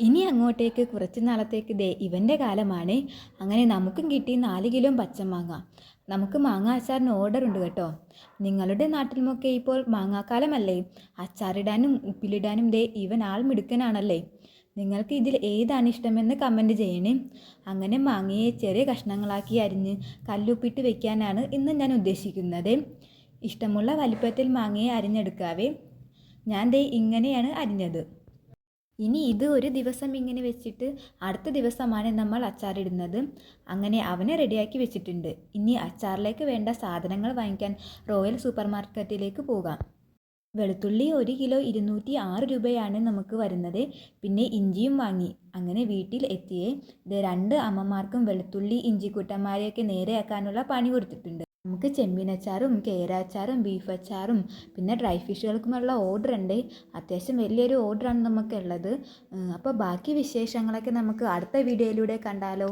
ഇനി അങ്ങോട്ടേക്ക് കുറച്ച് നാളത്തേക്ക് ദേ ഇവൻ്റെ കാലമാണ്. അങ്ങനെ നമുക്കും കിട്ടി 4 കിലോ പച്ചമാങ്ങ. നമുക്ക് മാങ്ങ അച്ചാറിന് ഓർഡർ ഉണ്ട് കേട്ടോ. നിങ്ങളുടെ നാട്ടിലുമൊക്കെ ഇപ്പോൾ മാങ്ങാക്കാലമല്ലേ? അച്ചാറിടാനും ഉപ്പിലിടാനും ദേ ഇവൻ ആൾ മിടുക്കനാണല്ലേ. നിങ്ങൾക്ക് ഇതിൽ ഏതാണ് ഇഷ്ടമെന്ന് കമൻറ്റ് ചെയ്യണേ. അങ്ങനെ മാങ്ങയെ ചെറിയ കഷ്ണങ്ങളാക്കി അരിഞ്ഞ് കല്ലുപ്പിട്ട് വെക്കാനാണ് ഇന്ന് ഞാൻ ഉദ്ദേശിക്കുന്നത്. ഇഷ്ടമുള്ള വലിപ്പത്തിൽ മാങ്ങയെ അരിഞ്ഞെടുക്കാവേ. ഞാൻ ദേ ഇങ്ങനെയാണ് അരിഞ്ഞത്. ഇനി ഇത് ഒരു ദിവസം ഇങ്ങനെ വെച്ചിട്ട് അടുത്ത ദിവസമാണ് നമ്മൾ അച്ചാറിടുന്നത്. അങ്ങനെ അവനെ റെഡിയാക്കി വെച്ചിട്ടുണ്ട്. ഇനി അച്ചാറിലേക്ക് വേണ്ട സാധനങ്ങൾ വാങ്ങിക്കാൻ റോയൽ സൂപ്പർ മാർക്കറ്റിലേക്ക് പോകാം. വെളുത്തുള്ളി 1 കിലോ 206 രൂപയാണ് നമുക്ക് വരുന്നത്. പിന്നെ ഇഞ്ചിയും വാങ്ങി. അങ്ങനെ വീട്ടിൽ എത്തിയേ 2 അമ്മമാർക്കും വെളുത്തുള്ളി ഇഞ്ചിക്കുട്ടന്മാരെയൊക്കെ നേരെയാക്കാനുള്ള പണി കൊടുത്തിട്ടുണ്ട്. നമുക്ക് ചെമ്മീനച്ചാറും കേരാച്ചാറും ബീഫ് അച്ചാറും പിന്നെ ഡ്രൈ ഫിഷുകൾക്കുമുള്ള ഓർഡർ ഉണ്ട്. അത്യാവശ്യം വലിയൊരു ഓർഡറാണ് നമുക്കുള്ളത്. അപ്പോൾ ബാക്കി വിശേഷങ്ങളൊക്കെ നമുക്ക് അടുത്ത വീഡിയോയിലൂടെ കണ്ടാലോ.